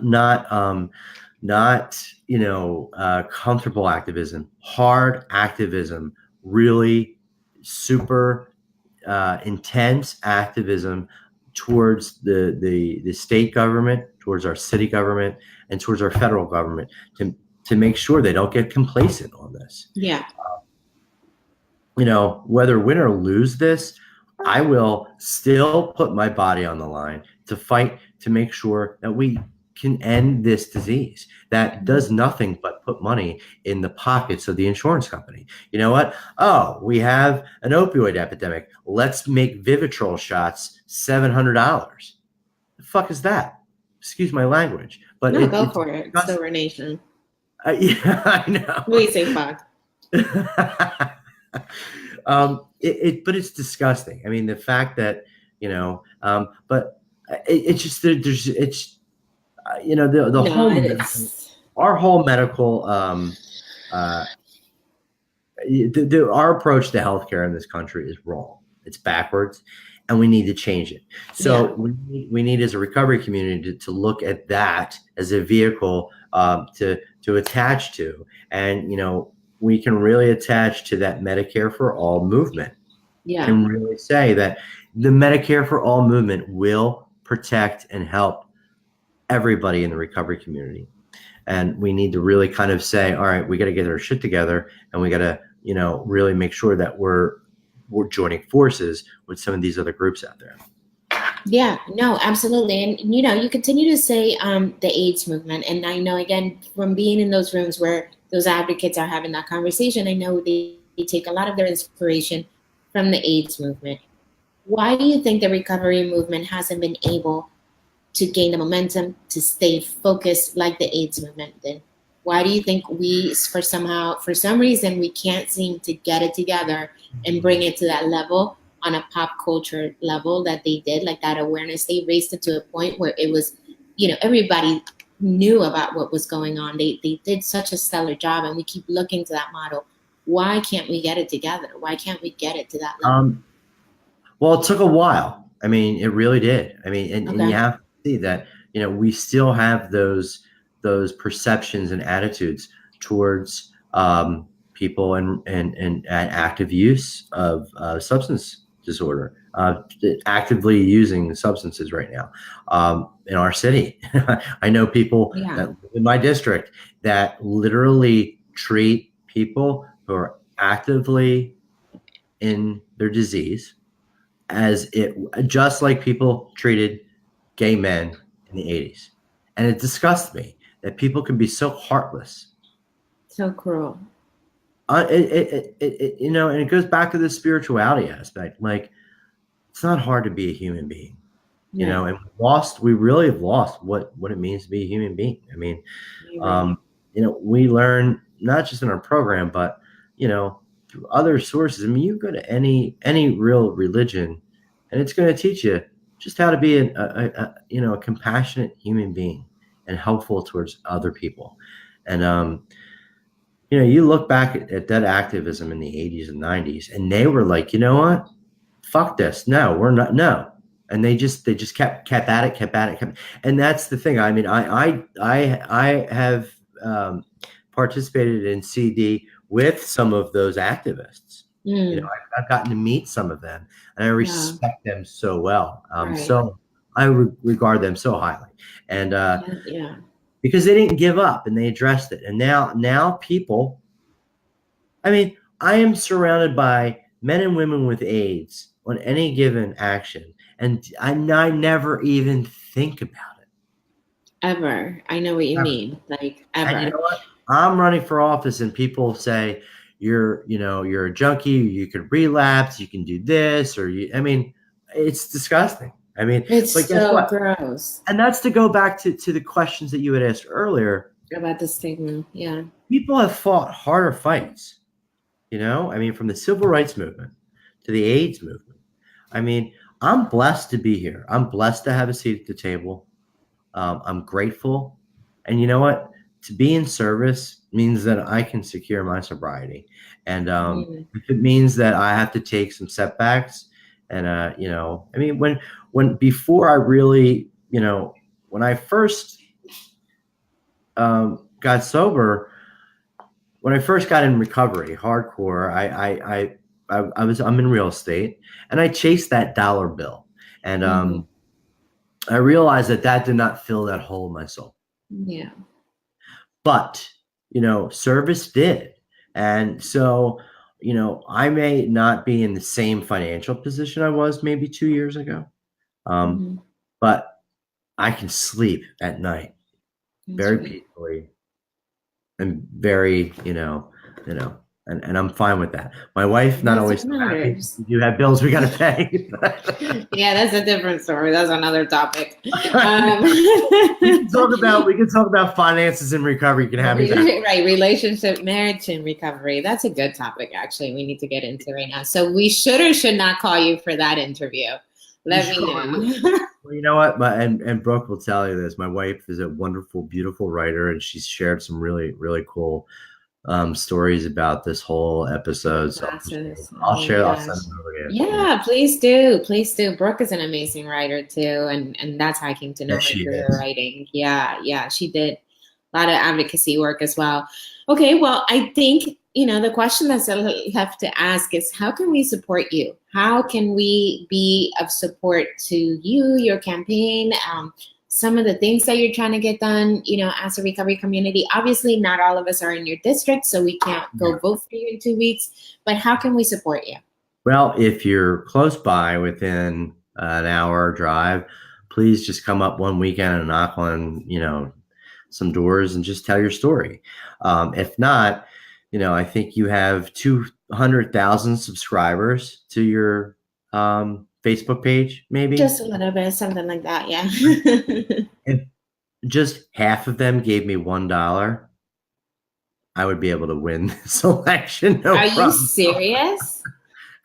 comfortable activism, hard activism, really super intense activism towards the state government, towards our city government, and towards our federal government to make sure they don't get complacent on this. Yeah. Whether win or lose this, I will still put my body on the line to fight to make sure that we can end this disease that does nothing but put money in the pockets of the insurance company. You know what? Oh, we have an opioid epidemic. Let's make Vivitrol shots $700. The fuck is that? Excuse my language. But no, go for it. It's Sober Nation. Yeah, I know. We say fuck. But it's disgusting. I mean, the fact that but it's just the our whole medical our approach to healthcare in this country is wrong. It's backwards, and we need to change it. So we need as a recovery community to look at that as a vehicle to attach to, and we can really attach to that Medicare for All movement. Yeah. And really say that the Medicare for All movement will protect and help everybody in the recovery community. And we need to really kind of say, all right, we got to get our shit together, and we got to, really make sure that we're joining forces with some of these other groups out there. Yeah, no, absolutely. And, you continue to say the AIDS movement. And I know, again, from being in those rooms where those advocates are having that conversation, I know they take a lot of their inspiration from the AIDS movement. Why do you think the recovery movement hasn't been able to gain the momentum to stay focused like the AIDS movement did? Why do you think for some reason, we can't seem to get it together and bring it to that level on a pop culture level that they did, like that awareness? They raised it to a point where it was, everybody knew about what was going on. They did such a stellar job, and we keep looking to that model. Why can't we get it together? Why can't we get it to that level? Well, it took a while. I mean, it really did. I mean, and you Okay. have to see that, we still have those perceptions and attitudes towards people and active use of substance disorder, actively using substances right now in our city. I know people Yeah. that live in my district that literally treat people who are actively in their disease as it just like people treated gay men in the 80s. And it disgusts me that people can be so heartless. So cruel. And it goes back to the spirituality aspect. Like, it's not hard to be a human being, Right. and we really have lost what it means to be a human being. I mean, Right. we learn not just in our program, but, through other sources. I mean, you go to any real religion, and it's going to teach you just how to be a compassionate human being and helpful towards other people. And you look back at that activism in the 80s and 90s, and they were like, you know what? Fuck this. No, we're not. No. And they just kept at it, and that's the thing. I mean, I have participated in CD with some of those activists. Mm. I've gotten to meet some of them, and I Yeah. respect them so well. Right. So I regard them so highly, and Yeah. Yeah. because they didn't give up and they addressed it, and now people. I mean, I am surrounded by men and women with AIDS on any given action, and I never even think about it. Ever. I know what you Ever. mean. Like And you ever. know what? I'm running for office, and people say you're a junkie. You could relapse. You can do this, or I mean, it's disgusting. I mean, but It's guess so what? gross. And that's to go back to the questions that you had asked earlier. About the stigma. Yeah. People have fought harder fights. I mean, from the civil rights movement to the AIDS movement. I mean, I'm blessed to be here. I'm blessed to have a seat at the table. I'm grateful. And you know what? To be in service means that I can secure my sobriety. And Mm. if it means that I have to take some setbacks, and, I mean, before I really, when I first got sober, when I first got in recovery, hardcore, I'm in real estate, and I chased that dollar bill, and Mm-hmm. I realized that did not fill that hole in my soul. Yeah. But service did, and so I may not be in the same financial position I was maybe 2 years ago, Mm-hmm. but I can sleep at night That's very right. peacefully and very, and I'm fine with that. My wife not That's always what so happy. matters. We do have bills we got to pay. Yeah, that's a different story. That's another topic. We can talk about finances and recovery. You can have me back. Right, relationship, marriage, and recovery. That's a good topic, actually. We need to get into right now. So we should or should not call you for that interview. Let me know. Well, you know what? And Brooke will tell you this. My wife is a wonderful, beautiful writer, and she's shared some really, really cool stories about this whole episode. So Classes. I'll Oh my share. I'll gosh. send them over here. Yeah, please do. Please do. Brooke is an amazing writer too, and that's how I came to know Yes, her she through her is. writing. Yeah, yeah, she did a lot of advocacy work as well. Okay, well, I think the question that's left to ask is how can we support you? How can we be of support to you, your campaign? Some of the things that you're trying to get done, as a recovery community. Obviously, not all of us are in your district, so we can't go vote for you in 2 weeks. But how can we support you? Well, if you're close by within an hour drive, please just come up one weekend and knock on, some doors and just tell your story. If not, I think you have 200,000 subscribers to your Facebook page, maybe. Just a little bit, something like that. Yeah. If just half of them gave me $1, I would be able to win this election. No Are you problem. serious?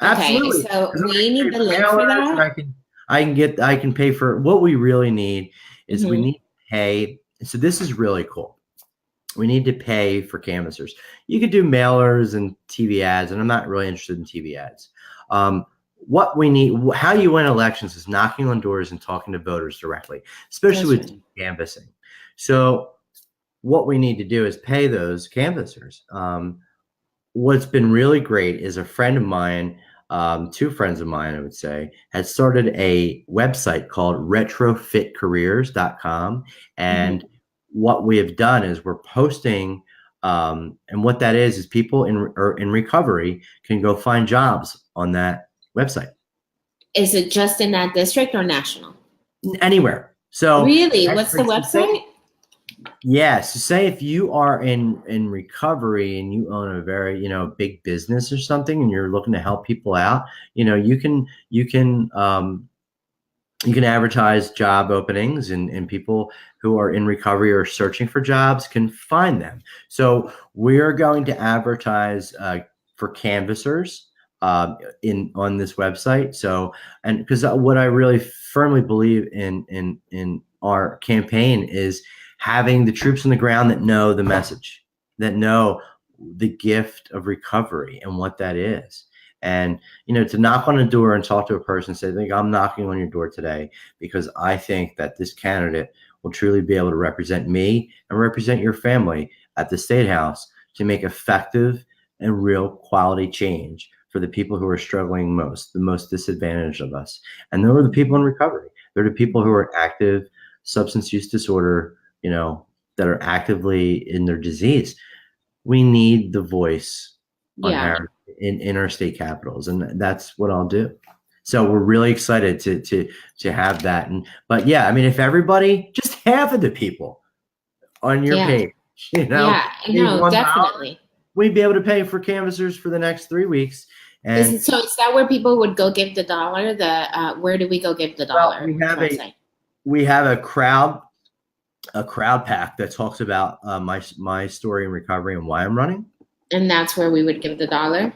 Okay, Absolutely. so 'Cause I'm we gonna need pay the for link for mailers, and that. I can pay for what we really need is we Hmm. need to pay. So this is really cool. We need to pay for canvassers. You could do mailers and TV ads, and I'm not really interested in TV ads. What we need, how you win elections is knocking on doors and talking to voters directly, especially That's with right. canvassing. So what we need to do is pay those canvassers. What's been really great is a friend of mine, two friends of mine, I would say, had started a website called retrofitcareers.com. Hmm. And what we have done is we're posting, and what that is people in recovery can go find jobs on that website Is it just in that district or national? anywhere. So, Really? What's the say, website? yes, so say if you are in recovery and you own a very, big business or something and you're looking to help people out, you can advertise job openings, and people who are in recovery or searching for jobs can find them. So we are going to advertise for canvassers in on this website. So, and because what I really firmly believe in our campaign is having the troops on the ground that know the message, that know the gift of recovery and what that is. And to knock on a door and talk to a person and say, "Think I'm knocking on your door today because I think that this candidate will truly be able to represent me and represent your family at the State House to make effective and real quality change for the people who are struggling most, the most disadvantaged of us." And those are the people in recovery. They're the people who are active substance use disorder, that are actively in their disease. We need the voice on Yeah. Harris in our state capitals, and that's what I'll do. So we're really excited to have that. But yeah, I mean, if everybody, just half of the people on your Yeah. page, Yeah. gave No, $1, definitely. we'd be able to pay for canvassers for the next 3 weeks. And So is that where people would go give the dollar? Where do we go give the well, dollar? Which website? we have a crowd pack that talks about my story in recovery and why I'm running. And that's where we would give the dollar.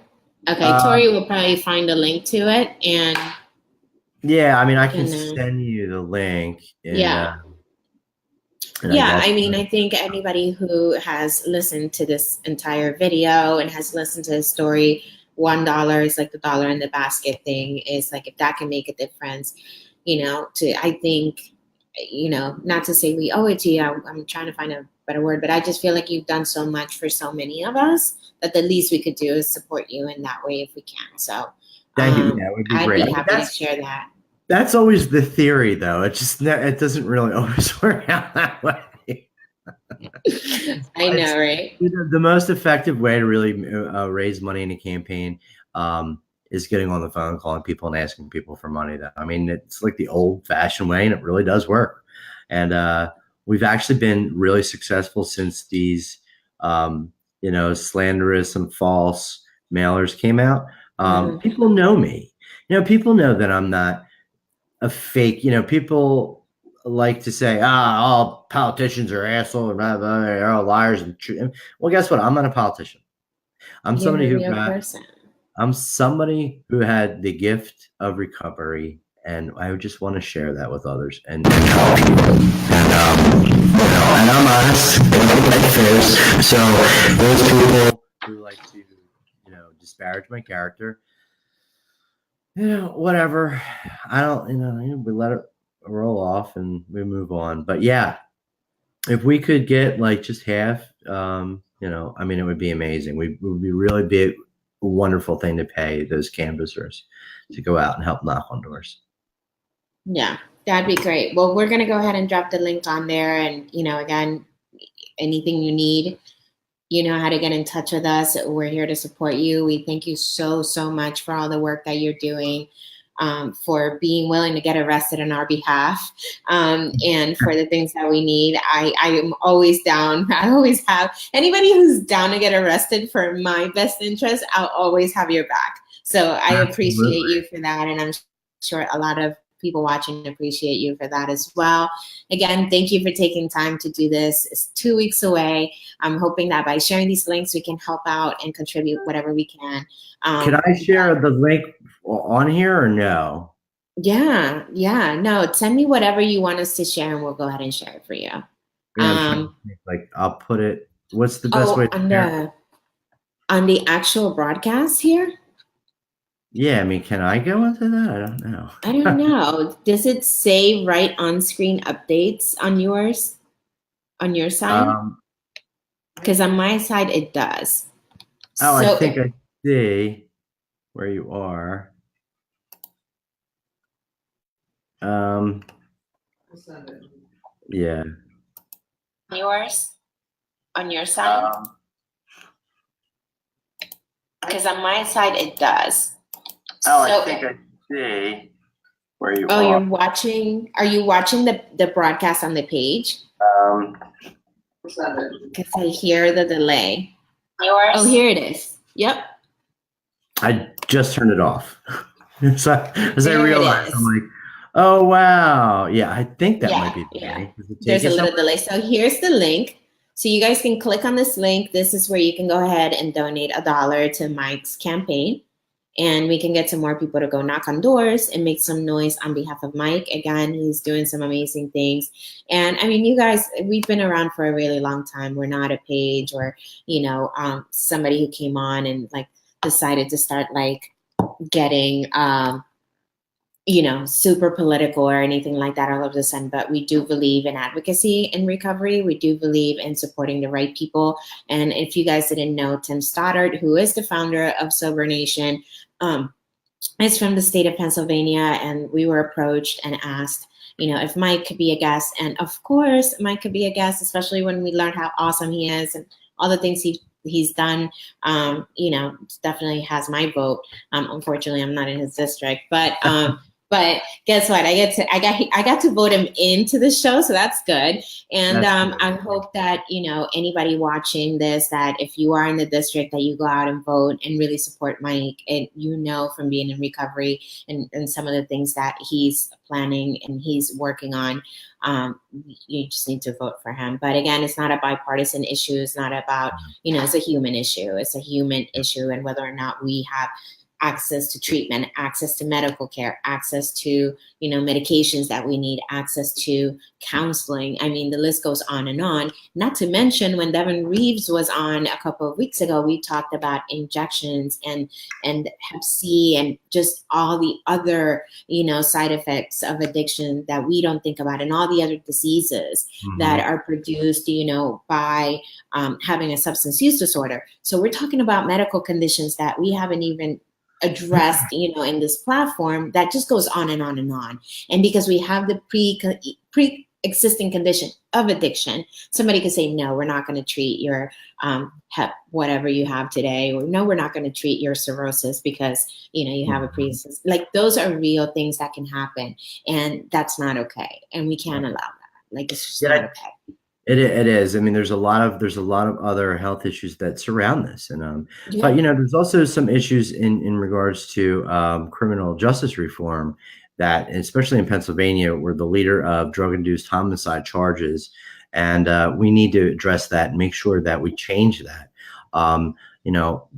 Okay, Uh, Tori will probably find a link to it, and yeah, I mean, I can send you the link. yeah. I mean, I think anybody who has listened to this entire video and has listened to the story, $1 is like the dollar in the basket thing, is like if that can make a difference, I think, not to say we owe it to you. I'm trying to find a better word, but I just feel like you've done so much for so many of us that the least we could do is support you in that way if we can. So thank you. That would be great. I'd be happy to share that. That's always the theory, though. It doesn't really always work out that way. I know, right? The most effective way to really raise money in a campaign is getting on the phone, calling people, and asking people for money. I mean, it's like the old-fashioned way, and it really does work. And we've actually been really successful since these, slanderous and false mailers came out. People know me. People know that I'm not a fake. People like to say, all politicians are assholes, they're all liars. Well, guess what? I'm not a politician. I'm somebody who had the gift of recovery, and I just want to share that with others and help people. And I'm honest, and fair. So those people who like to, disparage my character, whatever. I don't, we let it roll off and we move on. But yeah, if we could get like just half, I mean, it would be amazing. It would be really be a wonderful thing to pay those canvassers to go out and help knock on doors. Yeah, that'd be great. Well, we're going to go ahead and drop the link on there. And, again, anything you need, you know how to get in touch with us. We're here to support you. We thank you so, so much for all the work that you're doing, for being willing to get arrested on our behalf, and for the things that we need. I am always down. I always have anybody who's down to get arrested for my best interest. I'll always have your back. So I appreciate you for that. And I'm sure a lot of people watching appreciate you for that as well. Again, thank you for taking time to do this. It's 2 weeks away. I'm hoping that by sharing these links, we can help out and contribute whatever we can. Can I share the link on here or no? Yeah. No, send me whatever you want us to share, and we'll go ahead and share it for you. Like I'll put it. What's the best way to share? On the actual broadcast here? Yeah, I mean, can I go into that? I don't know. I don't know. Does it say right on screen updates on yours? On your side? Because on my side, it does. Oh, so I think I see where you are. Yeah. Yours? On your side? Because on my side, it does. Oh, so I think I see where you are. Oh, you're watching. Are you watching the broadcast on the page? Because I hear the delay. Yours? Oh, here it is. Yep. I just turned it off. As I realized, I'm like, oh, wow. Yeah, I think that might be the delay. There's a little delay. So here's the link. So you guys can click on this link. This is where you can go ahead and donate $1 to Mike's campaign. And we can get some more people to go knock on doors and make some noise on behalf of Mike. Again, he's doing some amazing things. And I mean, you guys, we've been around for a really long time. We're not a page or, somebody who came on and like decided to start like getting, super political or anything like that all of a sudden, but we do believe in advocacy in recovery. We do believe in supporting the right people. And if you guys didn't know, Tim Stoddard, who is the founder of Sober Nation, is from the state of Pennsylvania. And we were approached and asked, if Mike could be a guest. And of course, Mike could be a guest, especially when we learned how awesome he is and all the things he's done. Definitely has my vote. Unfortunately, I'm not in his district, but guess what? I got to vote him into the show, so that's good. And I hope that anybody watching this, that if you are in the district, that you go out and vote and really support Mike. And from being in recovery and some of the things that he's planning and he's working on, you just need to vote for him. But again, it's not a bipartisan issue. It's not about it's a human issue. It's a human issue, and whether or not we have access to treatment, access to medical care, access to, medications that we need, access to counseling. I mean, the list goes on and on. Not to mention when Devin Reeves was on a couple of weeks ago, we talked about injections and Hep C and just all the other, side effects of addiction that we don't think about, and all the other diseases that are produced, by having a substance use disorder. So we're talking about medical conditions that we haven't even addressed, in this platform, that just goes on and on and on. And because we have the pre-existing condition of addiction, somebody could say, no, we're not going to treat your hep, whatever you have today, or no, we're not going to treat your cirrhosis because, you have a pre-existing. Like, those are real things that can happen, and that's not okay. And we can't allow that. Like, it's just not okay. It is. I mean, there's a lot of other health issues that surround this, and but there's also some issues in regards to criminal justice reform that, especially in Pennsylvania, we're the leader of drug-induced homicide charges, and we need to address that and make sure that we change that.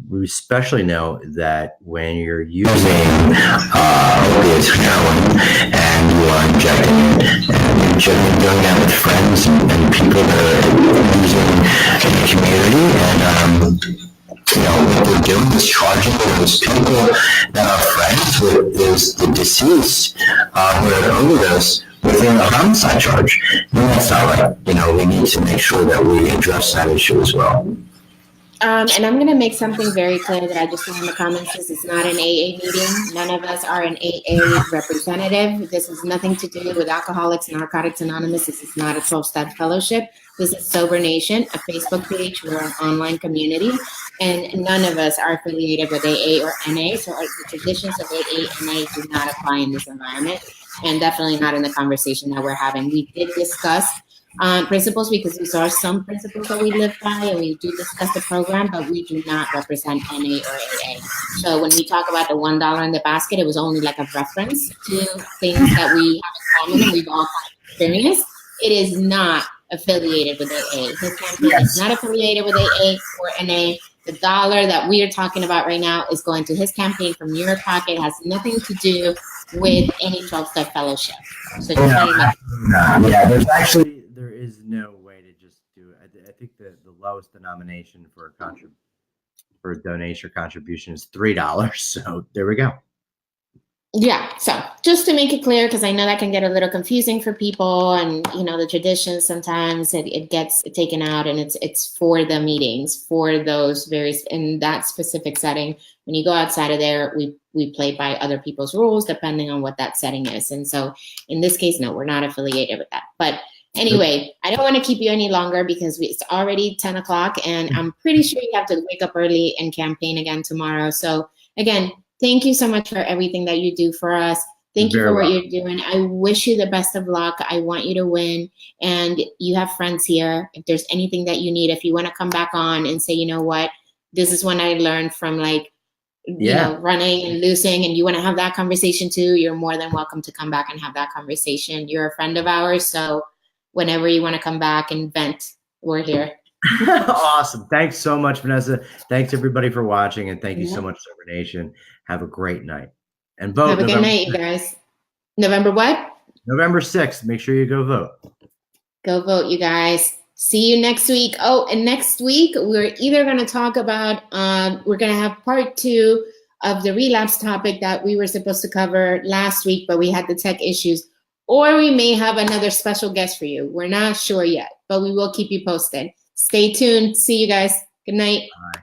We especially know that when you're using opiates, heroin, and you are injecting it, and you're generally doing that with friends and people that are using in the community, and what we're doing is charging those people that are friends with the deceased who are an overdose within a homicide charge. And that's not right. We need to make sure that we address that issue as well. And I'm going to make something very clear that I just saw in the comments. This is not an AA meeting. None of us are an AA representative. This has nothing to do with Alcoholics and Narcotics Anonymous. This is not a 12-step fellowship. This is Sober Nation, a Facebook page. We're an online community. And none of us are affiliated with AA or NA. So the traditions of AA and NA do not apply in this environment. And definitely not in the conversation that we're having. We did discuss principles, because these are some principles that we live by and we do discuss the program, but we do not represent NA or AA. So when we talk about the $1 in the basket, it was only like a reference to things that we have in common and we've all experienced. It is not affiliated with AA. His campaign is not affiliated with AA or NA. The dollar that we are talking about right now is going to his campaign from your pocket. It has nothing to do with any 12-step fellowship. So just there is no way to just do it. I think the lowest denomination for a donation or contribution is $3. So there we go. Yeah, so just to make it clear, because I know that can get a little confusing for people, and you know the traditions sometimes it gets taken out, and it's for the meetings, for those various in that specific setting. When you go outside of there, we play by other people's rules depending on what that setting is. And so in this case, no, we're not affiliated with that. But anyway, I don't want to keep you any longer because it's already 10 o'clock, and I'm pretty sure you have to wake up early and campaign again tomorrow. So again, thank you so much for everything that you do for us. Thank you for what you're doing. I wish you the best of luck. I want you to win. And you have friends here. If there's anything that you need, if you want to come back on and say, you know what, this is when I learned from like, you know, running and losing, and you want to have that conversation too, you're more than welcome to come back and have that conversation. You're a friend of ours. So whenever you want to come back and vent, we're here. Awesome. Thanks so much, Vanessa. Thanks everybody for watching, and thank you so much, Sober Nation. Have a great night. And vote. Have a good night, you guys. November what? November 6th. Make sure you go vote. Go vote, you guys. See you next week. Oh, and next week, we're either going to talk about, we're going to have part 2 of the relapse topic that we were supposed to cover last week, but we had the tech issues. Or we may have another special guest for you. We're not sure yet, but we will keep you posted. Stay tuned. See you guys. Good night. Bye.